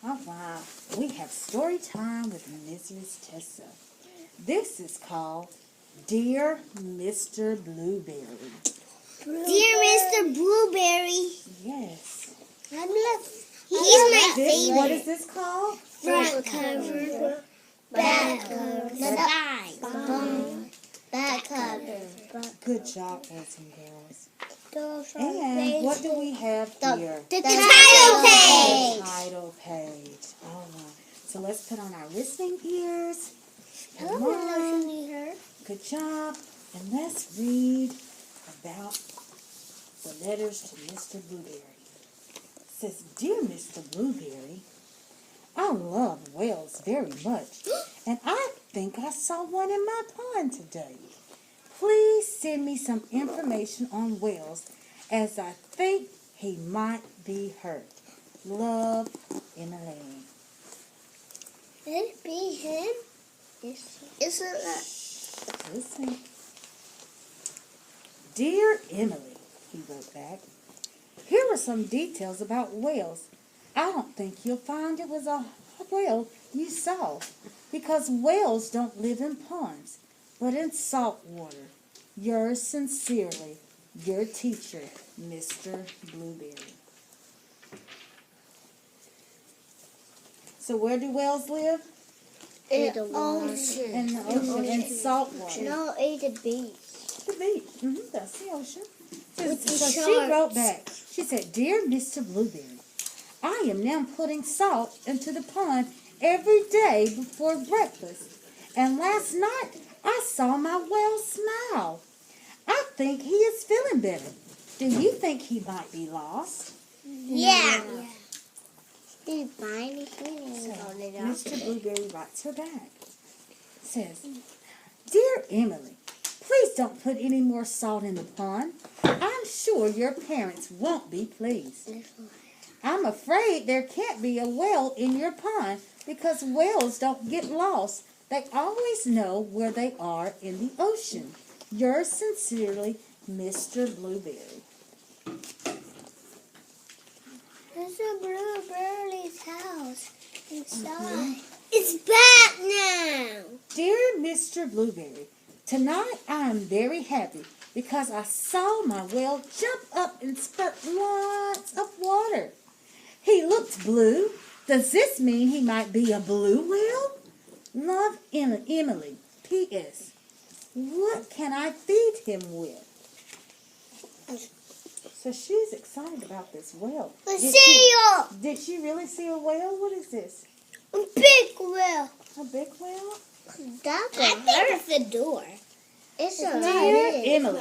All right, we have story time with Mrs. Tessa. This is called Dear Mr. Blueberry. Dear Mr. Blueberry. Yes. He's my favorite. What is this called? Front cover, back cover, the back cover. Good job, boys and girls. And what do we have here? The title page. The title page. All right. So let's put on our listening ears. Come on. Good job. And let's read about the letters to Mr. Blueberry. It says, Dear Mr. Blueberry, I love whales very much, and I think I saw one in my pond today. Please send me some information on whales, as I think he might be hurt. Love, Emily. Could it be him? Is it Listen. Dear Emily, he wrote back, here are some details about whales. I don't think you'll find it was a whale you saw, because whales don't live in ponds, but in salt water. Yours sincerely, your teacher, Mr. Blueberry. So where do whales live? in the ocean? In the ocean, in salt water. No, it's the beach. The beach. That's the ocean. So she sharks. wrote back. She said, Dear Mr. Blueberry, I am now putting salt into the pond every day before breakfast. And last night, I saw my whale smile. I think he is feeling better. Do you think he might be lost? Yeah. He's fine. Mr. Blueberry writes her back. Says, Dear Emily, please don't put any more salt in the pond. I'm sure your parents won't be pleased. I'm afraid there can't be a whale in your pond because whales don't get lost. They always know where they are in the ocean. Yours sincerely, Mr. Blueberry. Mr. Blueberry's house inside. It's back now. Dear Mr. Blueberry, tonight I am very happy because I saw my whale jump up and spurt lots of water. He looked blue. Does this mean he might be a blue whale? Love, Emily. P.S. What can I feed him with? So she's excited about this whale. Did she really see a whale? What is this? A big whale. A big whale? I think it's a door. It's a Dear Emily,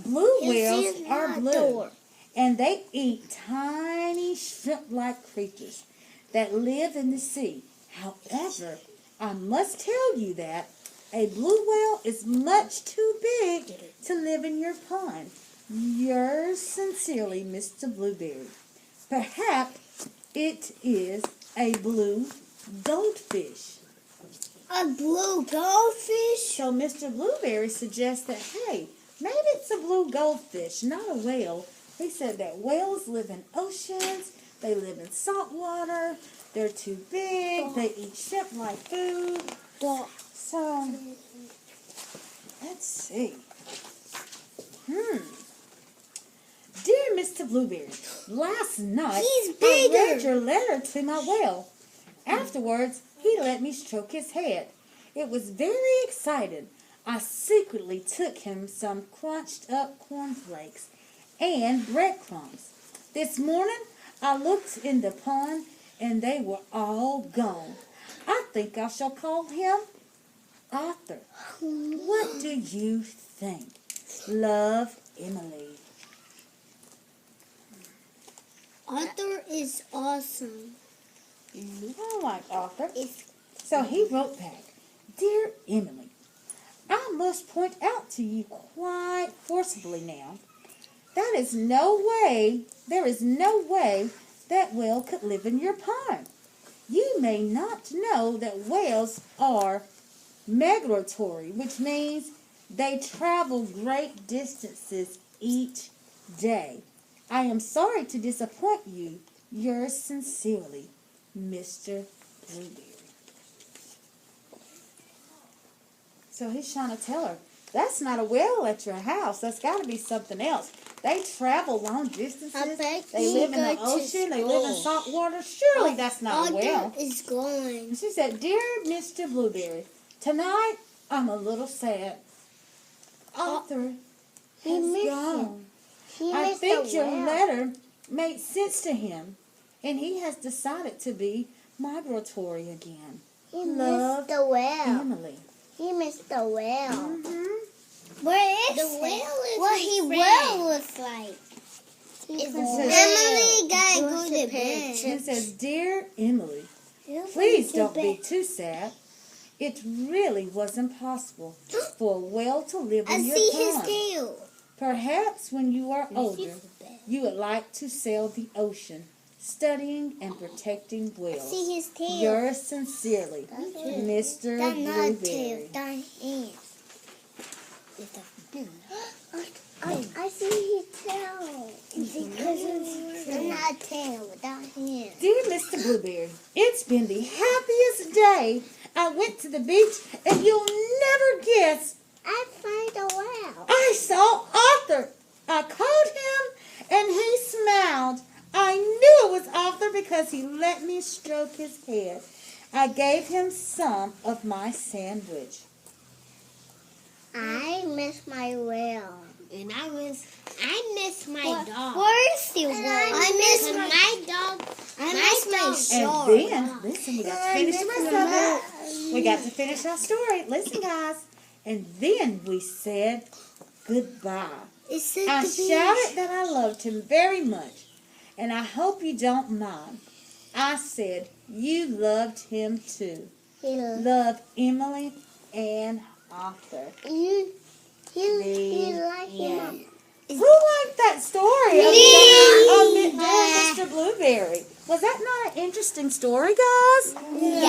blue whales It's are not a blue, door. and they eat tiny shrimp-like creatures that live in the sea. However, I must tell you that a blue whale is much too big to live in your pond. Yours sincerely, Mr. Blueberry. Perhaps it is a blue goldfish. A blue goldfish? So Mr. Blueberry suggests that, hey, maybe it's a blue goldfish, not a whale. He said that whales live in oceans, they live in salt water, they're too big, they eat shrimp-like food. So, let's see. Dear Mr. Blueberry, last night I read your letter to my whale. Afterwards, he let me stroke his head. It was very exciting. I secretly took him some crunched up cornflakes and breadcrumbs. This morning, I looked in the pond and they were all gone. I think I shall call him Arthur. What do you think? Love, Emily. Arthur is awesome. I like Arthur. So he wrote back, Dear Emily, I must point out to you quite forcibly now, there is no way that whale could live in your pond. You may not know that whales are migratory, which means they travel great distances each day. I am sorry to disappoint you. Yours sincerely, Mr. Blueberry. So he's trying to tell her, that's not a well at your house. That's got to be something else. They travel long distances. They live in the ocean. They live in salt water. Surely that's not a well. Arthur is gone. She said, dear Mr. Blueberry, tonight I'm a little sad. Arthur has gone. I think your letter made sense to him, and he has decided to be migratory again. He missed the well. Emily. He missed the well. Mm-hmm. Where is the well? What he will looks like. Emily gotta go to bed. It says, dear Emily, please don't be too sad. It really was impossible for a whale to live in your pond. I see his tail. Perhaps when you are older, you would like to sail the ocean, studying and protecting whales. I see his tail. Yours sincerely, Mr. Blueberry. I see his tail. It's not a tail without him. Dear Mr. Blueberry, it's been the happiest day. I went to the beach, and you'll never guess, I found a well. I saw Arthur. I called him, and he smiled. I knew it was Arthur because he let me stroke his head. I gave him some of my sandwich. I miss my well. And I miss my dog. Where's the well? I miss my dog. I miss my shark. And then, listen, we got to finish the rest of it. We got to finish our story. Listen, guys. And then we said goodbye. I shouted that I loved him very much, and I hope you don't mind. I said you loved him too. Love Emily and Arthur. He liked him. Who liked that story of Mr. Blueberry? Was that not an interesting story, guys? Yeah.